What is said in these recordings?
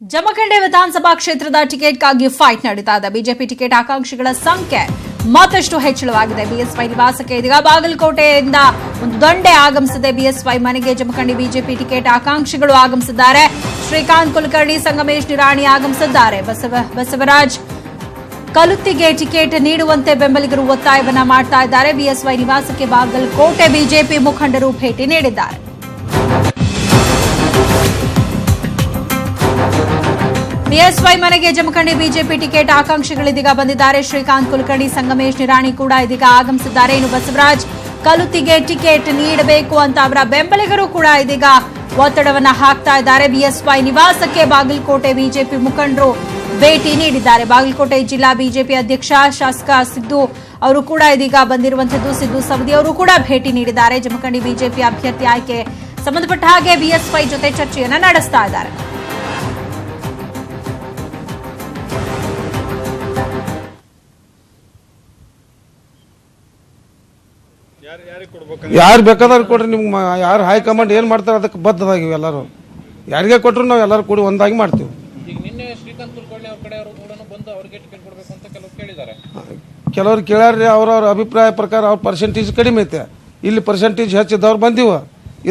ಜಮಖಂಡಿ ವಿಧಾನಸಭಾ ಕ್ಷೇತ್ರದ ಟಿಕೆಟ್ಗಾಗಿ ಫೈಟ್ ನಡೀತಾ ಇದೆ. ಬಿಜೆಪಿ ಟಿಕೆಟ್ ಆಕಾಂಕ್ಷಿಗಳ ಸಂಖ್ಯೆ ಮತ್ತಷ್ಟು ಹೆಚ್ಚಳವಾಗಿದೆ. ಬಿಎಸ್ವೈ ನಿವಾಸಕ್ಕೆ ಇದೀಗ ಬಾಗಲಕೋಟೆಯಿಂದ ಒಂದು ದಂಡೆ ಆಗಮಿಸಿದೆ. ಬಿಎಸ್ವೈ ಮನೆಗೆ ಜಮಖಂಡಿ ಬಿಜೆಪಿ ಟಿಕೆಟ್ ಆಕಾಂಕ್ಷಿಗಳು ಆಗಮಿಸಿದ್ದಾರೆ. ಶ್ರೀಕಾಂತ್ ಕುಲಕರ್ಣಿ, ಸಂಗಮೇಶ್ ನಿರಾಣಿ ಆಗಮಿಸಿದ್ದಾರೆ. ಬಸವರಾಜ್ ಕಲುತ್ತಿಗೆ ಟಿಕೆಟ್ ನೀಡುವಂತೆ ಬೆಂಬಲಿಗರು ಒತ್ತಾಯವನ್ನ ಮಾಡ್ತಾ ಇದ್ದಾರೆ. ಬಿಎಸ್ವೈ ನಿವಾಸಕ್ಕೆ ಬಾಗಲಕೋಟೆ ಬಿಜೆಪಿ ಮುಖಂಡರು ಭೇಟಿ ನೀಡಿದ್ದಾರೆ. ಬಿಎಸ್ವೈ ಮನೆಗೆ ಜಮಖಂಡಿ ಬಿಜೆಪಿ ಟಿಕೆಟ್ ಆಕಾಂಕ್ಷಿಗಳಿದೀಗ ಬಂದಿದ್ದಾರೆ. ಶ್ರೀಕಾಂತ್ ಕುಲಕರ್ಣಿ, ಸಂಗಮೇಶ್ ನಿರಾಣಿ ಕೂಡ ಇದೀಗ ಆಗಮಿಸಿದ್ದಾರೆ. ಇನ್ನು ಬಸವರಾಜ್ ಕಲುತ್ತಿಗೆ ಟಿಕೆಟ್ ನೀಡಬೇಕು ಅಂತ ಅವರ ಬೆಂಬಲಿಗರು ಕೂಡ ಇದೀಗ ಒತ್ತಡವನ್ನ ಹಾಕ್ತಾ ಇದ್ದಾರೆ. ಬಿಎಸ್ವೈ ನಿವಾಸಕ್ಕೆ ಬಾಗಲಕೋಟೆ ಬಿಜೆಪಿ ಮುಖಂಡರು ಭೇಟಿ ನೀಡಿದ್ದಾರೆ. ಬಾಗಲಕೋಟೆ ಜಿಲ್ಲಾ ಬಿಜೆಪಿ ಅಧ್ಯಕ್ಷ ಶಾಸಕ ಸಿದ್ದು ಅವರು ಕೂಡ ಇದೀಗ ಬಂದಿರುವಂತದ್ದು. ಸಿದ್ದು ಸವದಿ ಅವರು ಕೂಡ ಭೇಟಿ ನೀಡಿದ್ದಾರೆ. ಜಮಖಂಡಿ ಬಿಜೆಪಿ ಅಭ್ಯರ್ಥಿ ಆಯ್ಕೆ ಸಂಬಂಧಪಟ್ಟ ಹಾಗೆ ಬಿಎಸ್ವೈ ಜೊತೆ ಚರ್ಚೆಯನ್ನ ನಡೆಸ್ತಾ ಇದ್ದಾರೆ. ಯಾರು ಬೇಕಾದ್ರೂ ಕೊಡ್ರಿ, ನಿಮ್ಗೆ ಯಾರು ಹೈಕಮಾಂಡ್ ಏನು ಮಾಡ್ತಾರೆ ಅದಕ್ಕೆ ಬದ್ಧದಾಗಿವಿ. ಎಲ್ಲರೂ ಯಾರಿಗೆ ಕೊಟ್ಟರು ನಾವು ಎಲ್ಲರೂ ಕೂಡಿ ಒಂದಾಗಿ ಮಾಡ್ತೀವಿ. ಕೆಲವ್ರು ಕೇಳ್ಯಾರ್ರಿ, ಅವ್ರವ್ರ ಅಭಿಪ್ರಾಯ ಪ್ರಕಾರ ಅವ್ರ ಪರ್ಸೆಂಟೇಜ್ ಕಡಿಮೆ ಐತೆ, ಇಲ್ಲಿ ಪರ್ಸೆಂಟೇಜ್ ಹೆಚ್ಚಿದ್ದವ್ರು ಬಂದೀವ.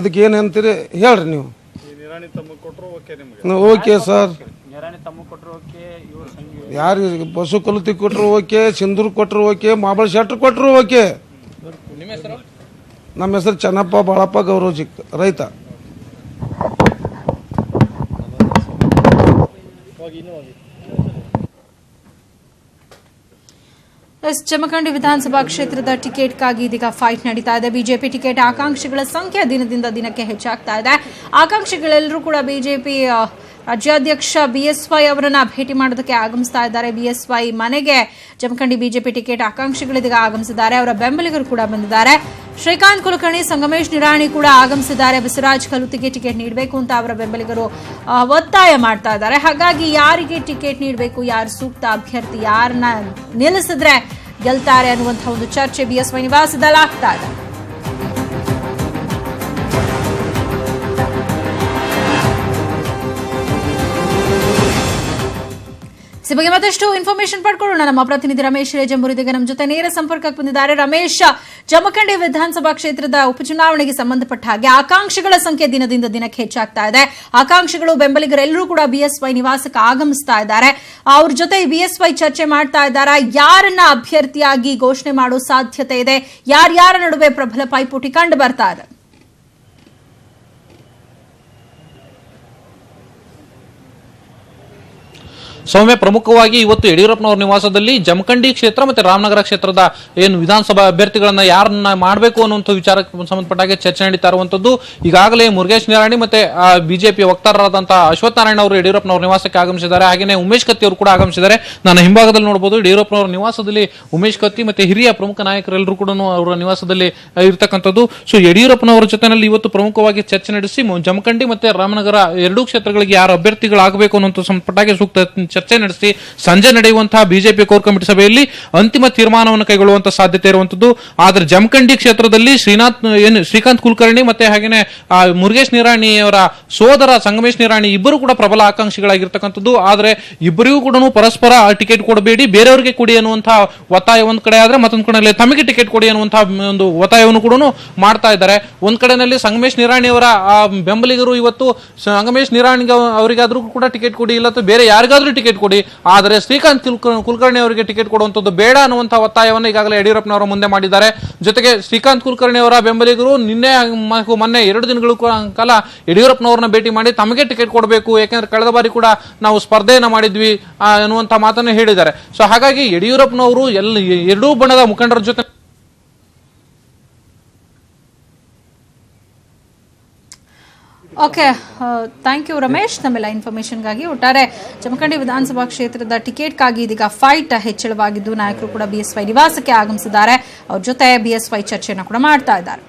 ಇದಕ್ಕೆ ಏನು ಅಂತೀರಿ ಹೇಳ್ರಿ ನೀವು. ಓಕೆ ಸರ್, ಯಾರು ಬಸು ಕಲುತಿ ಕೊಟ್ಟರು ಓಕೆ, ಸಿಂಧೂರ್ ಕೊಟ್ಟರು ಓಕೆ, ಮಾಬಳ ಶೆಟ್ರು ಕೊಟ್ಟರು ಓಕೆ. ನಮ್ಮ ಹೆಸರು ಚನ್ನಪ್ಪ ಬಾಳಪ್ಪ ಗೌರವಜಿಕ್, ರೈತ. ಜಮಖಂಡಿ ವಿಧಾನಸಭಾ ಕ್ಷೇತ್ರದ ಟಿಕೆಟ್ಗಾಗಿ ಇದೀಗ ಫೈಟ್ ನಡೀತಾ ಇದೆ. ಬಿಜೆಪಿ ಟಿಕೆಟ್ ಆಕಾಂಕ್ಷಿಗಳ ಸಂಖ್ಯೆ ದಿನದಿಂದ ದಿನಕ್ಕೆ ಹೆಚ್ಚಾಗ್ತಾ ಇದೆ. ಆಕಾಂಕ್ಷಿಗಳೆಲ್ಲರೂ ಕೂಡ ಬಿಜೆಪಿ ರಾಜ್ಯಾಧ್ಯಕ್ಷ ಬಿಎಸ್ವೈ ಅವರನ್ನ ಭೇಟಿ ಮಾಡೋದಕ್ಕೆ ಆಗಮಿಸ್ತಾ ಇದ್ದಾರೆ. ಬಿಎಸ್ವೈ ಮನೆಗೆ ಜಮಖಂಡಿ ಬಿಜೆಪಿ ಟಿಕೆಟ್ ಆಕಾಂಕ್ಷಿಗಳಿದೀಗ ಆಗಮಿಸಿದ್ದಾರೆ. ಅವರ ಬೆಂಬಲಿಗರು ಕೂಡ ಬಂದಿದ್ದಾರೆ. ಶ್ರೀಕಾಂತ್ ಕುಲಕರ್ಣಿ, ಸಂಗಮೇಶ್ ನಿರಾಣಿ ಕೂಡ ಆಗಮಿಸಿದ್ದಾರೆ. ಬಸವರಾಜ್ ಕಲುತ್ತಿಗೆ ಟಿಕೆಟ್ ನೀಡಬೇಕು ಅಂತ ಅವರ ಬೆಂಬಲಿಗರು ಒತ್ತಾಯ ಮಾಡ್ತಾ ಇದ್ದಾರೆ. ಹಾಗಾಗಿ ಯಾರಿಗೆ ಟಿಕೆಟ್ ನೀಡಬೇಕು, ಯಾರು ಸೂಕ್ತ ಅಭ್ಯರ್ಥಿ, ಯಾರನ್ನ ನಿಲ್ಲಿಸಿದ್ರೆ ಗೆಲ್ತಾರೆ ಅನ್ನುವಂತಹ ಒಂದು ಚರ್ಚೆ ಬಿಎಸ್ವೈ ನಿವಾಸದಲ್ಲಿ ಆಗ್ತಾ ಇದೆ. ಈ ಬಗ್ಗೆ ಮತ್ತಷ್ಟು ಇನ್ಫಾರ್ಮೇಶನ್ ಪಡ್ಕೊಳ್ಳೋಣ. ನಮ್ಮ ಪ್ರತಿನಿಧಿ ರಮೇಶ್ ರೇಜಂಬೂರಿದಿಗೆ ನಮ್ಮ ಜೊತೆ ನೇರ ಸಂಪರ್ಕಕ್ಕೆ ಬಂದಿದ್ದಾರೆ. ರಮೇಶ್, ಜಮಖಂಡಿ ವಿಧಾನಸಭಾ ಕ್ಷೇತ್ರದ ಉಪಚುನಾವಣೆಗೆ ಸಂಬಂಧಪಟ್ಟ ಹಾಗೆ ಆಕಾಂಕ್ಷಿಗಳ ಸಂಖ್ಯೆ ದಿನದಿಂದ ದಿನಕ್ಕೆ ಹೆಚ್ಚಾಗ್ತಾ ಇದೆ. ಆಕಾಂಕ್ಷಿಗಳು, ಬೆಂಬಲಿಗರೆಲ್ಲರೂ ಕೂಡ ಬಿಎಸ್ವೈ ನಿವಾಸಕ್ಕೆ ಆಗಮಿಸ್ತಾ ಇದ್ದಾರೆ. ಅವ್ರ ಜೊತೆ ಬಿಎಸ್ವೈ ಚರ್ಚೆ ಮಾಡ್ತಾ ಇದ್ದಾರೆ. ಯಾರನ್ನ ಅಭ್ಯರ್ಥಿಯಾಗಿ ಘೋಷಣೆ ಮಾಡೋ ಸಾಧ್ಯತೆ ಇದೆ, ಯಾರ್ಯಾರ ನಡುವೆ ಪ್ರಬಲ ಪೈಪೋಟಿ ಕಂಡು ಬರ್ತಾ ಇದೆ? ಸೌಮ್ಯ, ಪ್ರಮುಖವಾಗಿ ಇವತ್ತು ಯಡಿಯೂರಪ್ಪನವರ ನಿವಾಸದಲ್ಲಿ ಜಮಖಂಡಿ ಕ್ಷೇತ್ರ ಮತ್ತೆ ರಾಮನಗರ ಕ್ಷೇತ್ರದ ಏನು ವಿಧಾನಸಭಾ ಅಭ್ಯರ್ಥಿಗಳನ್ನ ಯಾರನ್ನ ಮಾಡಬೇಕು ಅನ್ನುವಂಥ ವಿಚಾರಕ್ಕೆ ಸಂಬಂಧಪಟ್ಟಾಗೆ ಚರ್ಚೆ ನಡೀತಾ ಇರುವಂತದ್ದು. ಈಗಾಗಲೇ ಮುರುಗೇಶ್ ನಿರಾಣಿ ಮತ್ತೆ ಬಿಜೆಪಿ ವಕ್ತಾರರಾದಂತಹ ಅಶ್ವಥ್ ನಾರಾಯಣ ಅವರು ಯಡಿಯೂರಪ್ಪನವರ ನಿವಾಸಕ್ಕೆ ಆಗಮಿಸಿದ್ದಾರೆ. ಹಾಗೆಯೇ ಉಮೇಶ್ ಕತ್ತಿ ಅವರು ಕೂಡ ಆಗಮಿಸಿದ್ದಾರೆ. ನಾನು ಹಿಂಭಾಗದಲ್ಲಿ ನೋಡಬಹುದು ಯಡಿಯೂರಪ್ಪನವರ ನಿವಾಸದಲ್ಲಿ ಉಮೇಶ್ ಕತ್ತಿ ಮತ್ತೆ ಹಿರಿಯ ಪ್ರಮುಖ ನಾಯಕರೆಲ್ಲರೂ ಕೂಡ ಅವರ ನಿವಾಸದಲ್ಲಿ ಇರತಕ್ಕಂಥದ್ದು. ಸೊ ಯಡಿಯೂರಪ್ಪನವರ ಜೊತೆನಲ್ಲಿ ಇವತ್ತು ಪ್ರಮುಖವಾಗಿ ಚರ್ಚೆ ನಡೆಸಿ ಜಮಖಂಡಿ ಮತ್ತೆ ರಾಮನಗರ ಎರಡೂ ಕ್ಷೇತ್ರಗಳಿಗೆ ಯಾರು ಅಭ್ಯರ್ಥಿಗಳಾಗಬೇಕು ಅನ್ನುವಂಥ ಸಂಬಂಧಪಟ್ಟಾಗೆ ಸೂಕ್ತ ಚರ್ಚೆ ನಡೆಸಿ ಸಂಜೆ ನಡೆಯುವಂತಹ ಬಿಜೆಪಿ ಕೋರ್ ಕಮಿಟಿ ಸಭೆಯಲ್ಲಿ ಅಂತಿಮ ತೀರ್ಮಾನವನ್ನು ಕೈಗೊಳ್ಳುವಂತಹ ಸಾಧ್ಯತೆ ಇರುವಂತದ್ದು. ಆದರೆ ಜಮಖಂಡಿ ಕ್ಷೇತ್ರದಲ್ಲಿ ಶ್ರೀಕಾಂತ್ ಕುಲಕರ್ಣಿ ಮತ್ತೆ ಹಾಗೇನೆ ಮುರುಗೇಶ್ ನಿರಾಣಿ ಅವರ ಸೋದರ ಸಂಗಮೇಶ್ ನಿರಾಣಿ ಇಬ್ಬರು ಕೂಡ ಪ್ರಬಲ ಆಕಾಂಕ್ಷಿಗಳಾಗಿರ್ತಕ್ಕಂಥದ್ದು. ಆದರೆ ಇಬ್ಬರಿಗೂ ಕೂಡ ಪರಸ್ಪರ ಟಿಕೆಟ್ ಕೊಡಬೇಡಿ, ಬೇರೆಯವರಿಗೆ ಕೊಡಿ ಅನ್ನುವಂತಹ ಒತ್ತಾಯ ಒಂದ್ ಕಡೆ ಆದ್ರೆ, ಮತ್ತೊಂದು ಕಡೆಯಲ್ಲಿ ತಮಗೆ ಟಿಕೆಟ್ ಕೊಡಿ ಅನ್ನುವಂತಹ ಒಂದು ಒತ್ತಾಯವನ್ನು ಕೂಡ ಮಾಡ್ತಾ ಇದ್ದಾರೆ. ಒಂದ್ ಕಡೆಯಲ್ಲಿ ಸಂಗಮೇಶ್ ನಿರಾಣಿ ಅವರ ಬೆಂಬಲಿಗರು ಇವತ್ತು ಸಂಗಮೇಶ್ ನಿರಾಣಿ ಅವರಿಗಾದ್ರೂ ಕೂಡ ಟಿಕೆಟ್ ಕೊಡಿ, ಇಲ್ಲ ಬೇರೆ ಯಾರಿಗಾದ್ರೂ ಟಿಕೆಟ್ ಕೊಡಿ, ಆದರೆ ಶ್ರೀಕಾಂತ್ ಕುಲಕರ್ಣಿ ಅವರಿಗೆ ಟಿಕೆಟ್ ಕೊಡುವಂತದ್ದು ಬೇಡ ಅನ್ನುವಂತಹ ಒತ್ತಾಯವನ್ನು ಈಗಾಗಲೇ ಯಡಿಯೂರಪ್ಪನವರ ಮುಂದೆ ಮಾಡಿದ್ದಾರೆ. ಜೊತೆಗೆ ಶ್ರೀಕಾಂತ್ ಕುಲಕರ್ಣಿ ಅವರ ಬೆಂಬಲಿಗರು ಮೊನ್ನೆ 2 ದಿನಗಳ ಕಾಲ ಯಡಿಯೂರಪ್ಪನವರನ್ನ ಭೇಟಿ ಮಾಡಿ ತಮಗೆ ಟಿಕೆಟ್ ಕೊಡಬೇಕು, ಯಾಕೆಂದ್ರೆ ಕಳೆದ ಬಾರಿ ಕೂಡ ನಾವು ಸ್ಪರ್ಧೆಯನ್ನ ಮಾಡಿದ್ವಿ ಅನ್ನುವಂತಹ ಮಾತನ್ನು ಹೇಳಿದ್ದಾರೆ. ಸೊ ಹಾಗಾಗಿ ಯಡಿಯೂರಪ್ಪನವರು ಎರಡೂ ಬಣದ ಮುಖಂಡರ ಜೊತೆ ಓಕೆ, ಥ್ಯಾಂಕ್ ಯು ರಮೇಶ್ ನಮ್ಮೆಲ್ಲ ಇನ್ಫಾರ್ಮೇಶನ್ಗಾಗಿ. ಒಟ್ಟಾರೆ ಜಮಖಂಡಿ ವಿಧಾನಸಭಾ ಕ್ಷೇತ್ರದ ಟಿಕೆಟ್ಗಾಗಿ ಇದೀಗ ಫೈಟ್ ಹೆಚ್ಚಳವಾಗಿದ್ದು ನಾಯಕರು ಕೂಡ ಬಿಎಸ್ವೈ ನಿವಾಸಕ್ಕೆ ಆಗಮಿಸಿದ್ದಾರೆ. ಅವ್ರ ಜೊತೆ ಬಿಎಸ್ವೈ ಚರ್ಚೆಯನ್ನು ಕೂಡ ಮಾಡ್ತಾ ಇದ್ದಾರೆ.